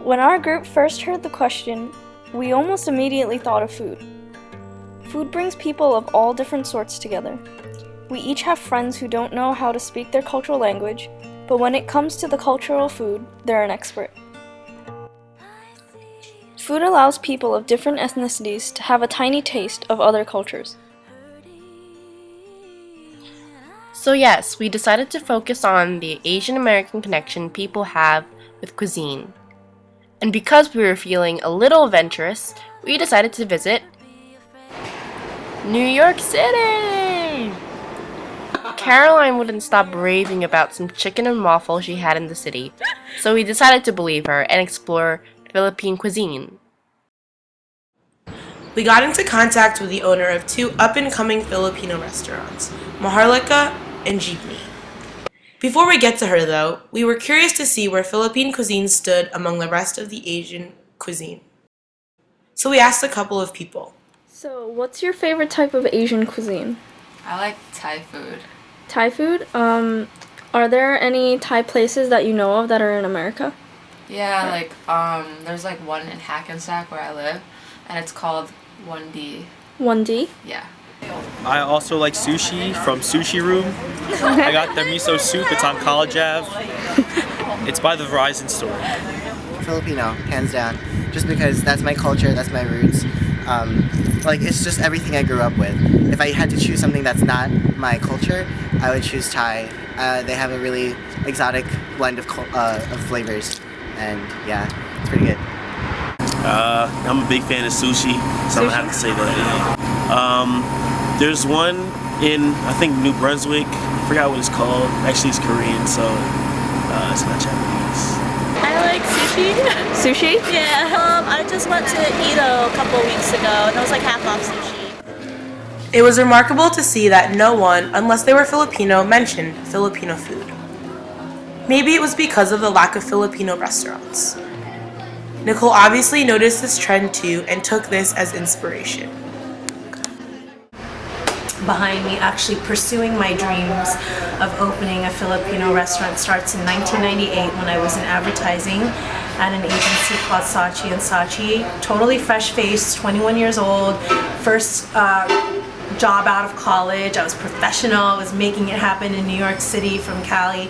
When our group first heard the question, we almost immediately thought of food. Food brings people of all different sorts together. We each have friends who don't know how to speak their cultural language, but when it comes to the cultural food, they're an expert. Food allows people of different ethnicities to have a tiny taste of other cultures. So yes, we decided to focus on the Asian American connection people have with cuisine. And because we were feeling a little adventurous, we decided to visit New York City! Caroline wouldn't stop raving about some chicken and waffle she had in the city, so we decided to believe her and explore Philippine cuisine. We got into contact with the owner of two up-and-coming Filipino restaurants, Maharlika and Jeepney. Before we get to her, though, we were curious to see where Philippine cuisine stood among the rest of the Asian cuisine. So we asked a couple of people. So, what's your favorite type of Asian cuisine? I like Thai food. Thai food? Are there any Thai places that you know of that are in America? Yeah, there's like one in Hackensack where I live, and it's called 1D. 1D? Yeah. I also like sushi from Sushi Room. I got their miso soup. It's on College Ave. It's by the Verizon store. Filipino, hands down. Just because that's my culture, that's my roots. It's just everything I grew up with. If I had to choose something that's not my culture, I would choose Thai. They have a really exotic blend of flavors, and yeah, it's pretty good. I'm a big fan of sushi, so I'm gonna have to say that. Yeah. There's one in, I think, New Brunswick. I forgot what it's called. Actually, it's Korean, so it's not Japanese. I like sushi. Sushi? Yeah. I just went to Edo a couple weeks ago, and it was like half off sushi. It was remarkable to see that no one, unless they were Filipino, mentioned Filipino food. Maybe it was because of the lack of Filipino restaurants. Nicole obviously noticed this trend too and took this as inspiration. Behind me actually pursuing my dreams of opening a Filipino restaurant starts in 1998 when I was in advertising at an agency called Saatchi & Saatchi. Totally fresh-faced, 21 years old, first job out of college. I was professional, I was making it happen in New York City from Cali.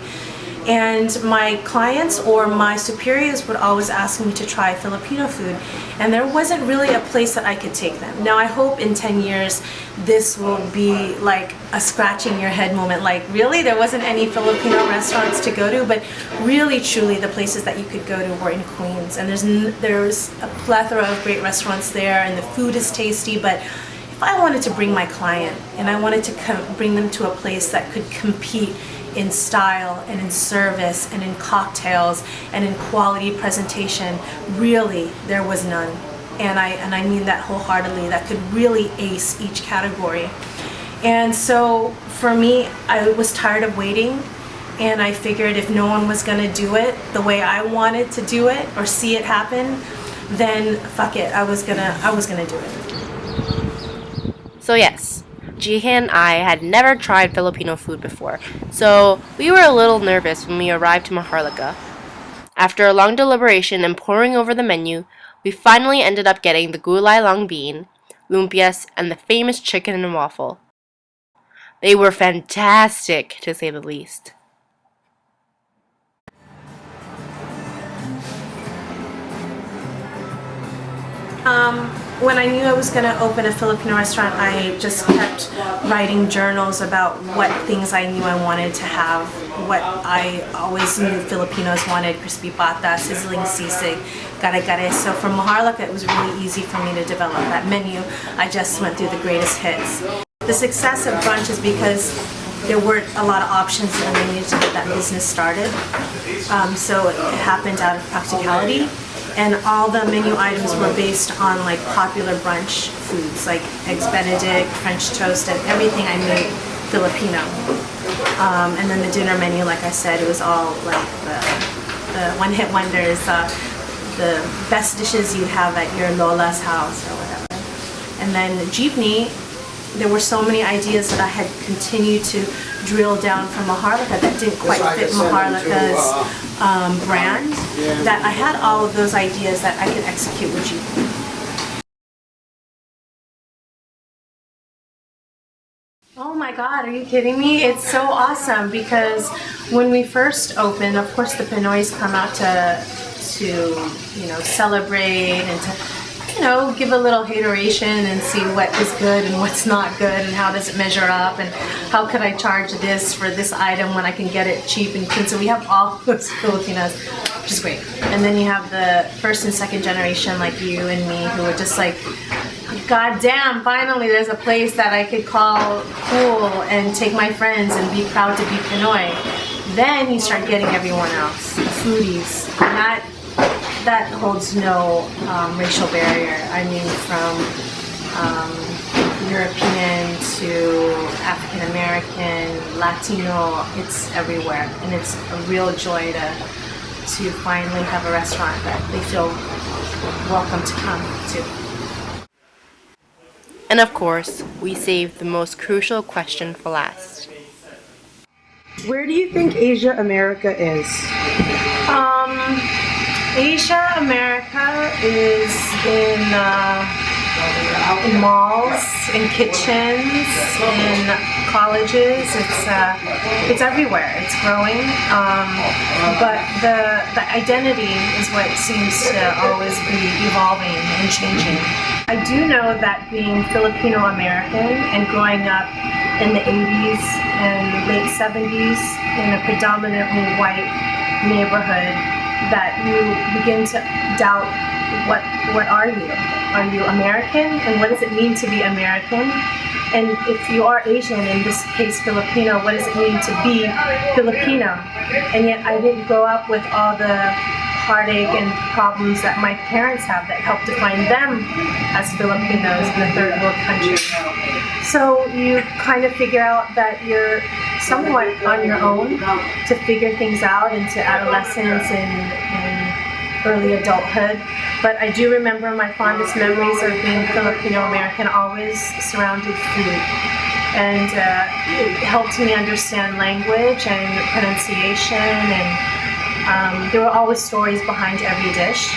And my clients or my superiors would always ask me to try Filipino food, and there wasn't really a place that I could take them. Now I hope in 10 years this will be like a scratching your head moment, like really there wasn't any Filipino restaurants to go to, but really truly the places that you could go to were in Queens, and there's a plethora of great restaurants there, and the food is tasty. But if I wanted to bring my client and I wanted to bring them to a place that could compete in style and in service and in cocktails and in quality presentation, really there was none. And I mean that wholeheartedly, that could really ace each category. And so for me, I was tired of waiting, and I figured if no one was gonna do it the way I wanted to do it or see it happen, then fuck it, I was gonna do it. So yes, Jihan and I had never tried Filipino food before, so we were a little nervous when we arrived to Maharlika. After a long deliberation and poring over the menu, we finally ended up getting the gulay long bean, lumpias, and the famous chicken and waffle. They were fantastic, to say the least. When I knew I was going to open a Filipino restaurant, I just kept writing journals about what things I knew I wanted to have, what I always knew Filipinos wanted: crispy pata, sizzling sisig, gare-gare. So for Maharlika, it was really easy for me to develop that menu. I just went through the greatest hits. The success of brunch is because there weren't a lot of options and we needed to get that business started. So it happened out of practicality. And all the menu items were based on like popular brunch foods like eggs Benedict, French toast, and everything I made Filipino. And then the dinner menu, like I said, it was all like the one-hit wonders, the best dishes you'd have at your Lola's house or whatever. And then Jeepney there were so many ideas that I had continued to drill down from Maharlika that didn't quite fit Maharlika's brand, that I had all of those ideas that I could execute with Jeepney. Oh my God, are you kidding me? It's so awesome because when we first opened, of course the Pinoys come out to celebrate and to give a little hateration and see what is good and what's not good and how does it measure up and how could I charge this for this item when I can get it cheap and clean. So we have all those Filipinos, which is great. And then you have the first and second generation like you and me who are just like, God damn, finally there's a place that I could call cool and take my friends and be proud to be Pinoy. Then you start getting everyone else, the foodies. And that holds no racial barrier. I mean, from European to African American, Latino, it's everywhere. And it's a real joy to finally have a restaurant that they feel welcome to come to. And of course, we saved the most crucial question for last. Where do you think Asia America is? Asia America is in malls, in kitchens, in colleges. It's everywhere. It's growing, but the identity is what seems to always be evolving and changing. I do know that being Filipino American and growing up in the 80s and late 70s in a predominantly white neighborhood, that you begin to doubt what are you? Are you American? And what does it mean to be American? And if you are Asian, in this case Filipino, what does it mean to be Filipino? And yet I didn't grow up with all the heartache and problems that my parents have that helped define them as Filipinos in a third world country. So you kind of figure out that you're somewhat on your own to figure things out into adolescence and early adulthood. But I do remember my fondest memories of being Filipino American always surrounded food. And it helped me understand language and pronunciation, and there were always stories behind every dish.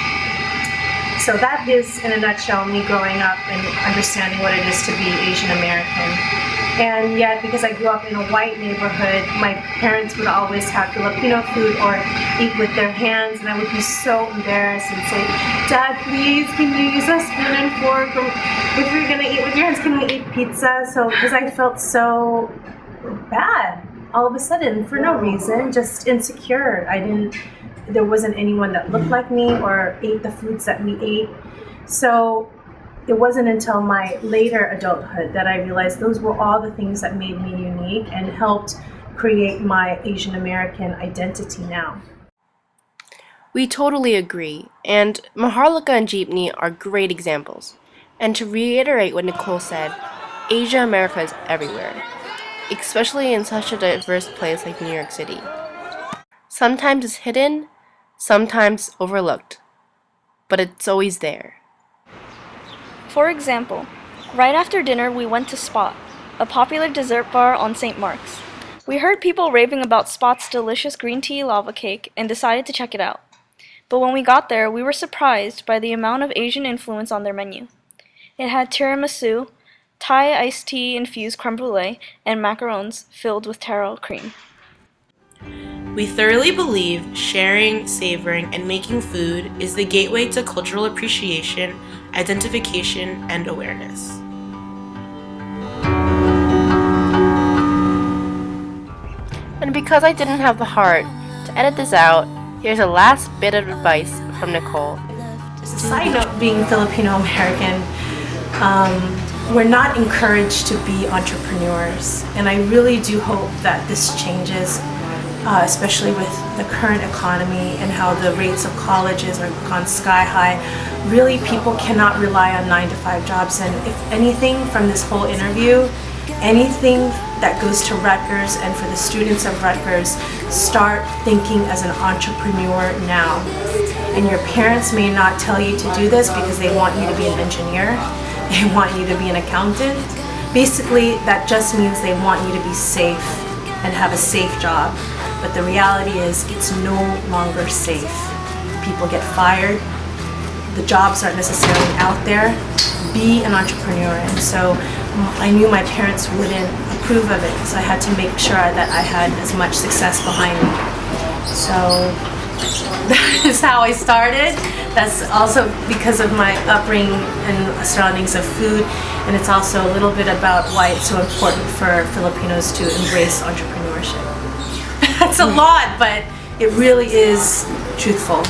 So that is, in a nutshell, me growing up and understanding what it is to be Asian American. And yet, because I grew up in a white neighborhood, my parents would always have Filipino food or eat with their hands, and I would be so embarrassed and say, Dad, please, can you use a spoon and fork? Or if you're gonna eat with your hands, can we eat pizza? So, because I felt so bad all of a sudden for no reason, just insecure. There wasn't anyone that looked like me or ate the foods that we ate. So it wasn't until my later adulthood that I realized those were all the things that made me unique and helped create my Asian American identity now. We totally agree, and Maharlika and Jeepney are great examples. And to reiterate what Nicole said, Asia America is everywhere, especially in such a diverse place like New York City. Sometimes it's hidden, sometimes overlooked, but it's always there. For example, right after dinner we went to Spot, a popular dessert bar on St. Mark's. We heard people raving about Spot's delicious green tea lava cake and decided to check it out. But when we got there, we were surprised by the amount of Asian influence on their menu. It had tiramisu, Thai iced tea infused creme brulee, and macarons filled with taro cream. We thoroughly believe sharing, savoring, and making food is the gateway to cultural appreciation, identification, and awareness. And because I didn't have the heart to edit this out, here's a last bit of advice from Nicole. Just a side note, being Filipino American, we're not encouraged to be entrepreneurs. And I really do hope that this changes, especially with the current economy and how the rates of colleges are gone sky high. Really, people cannot rely on 9-to-5 jobs. And if anything from this whole interview, anything that goes to Rutgers and for the students of Rutgers, start thinking as an entrepreneur now. And your parents may not tell you to do this because they want you to be an engineer, they want you to be an accountant, Basically, that just means they want you to be safe and have a safe job. But the reality is it's no longer safe. People get fired. The jobs aren't necessarily out there. Be an entrepreneur. And so I knew my parents wouldn't approve of it, so I had to make sure that I had as much success behind me. So that is how I started. That's also because of my upbringing and surroundings of food, and it's also a little bit about why it's so important for Filipinos to embrace entrepreneurship. That's a lot, but it really is truthful.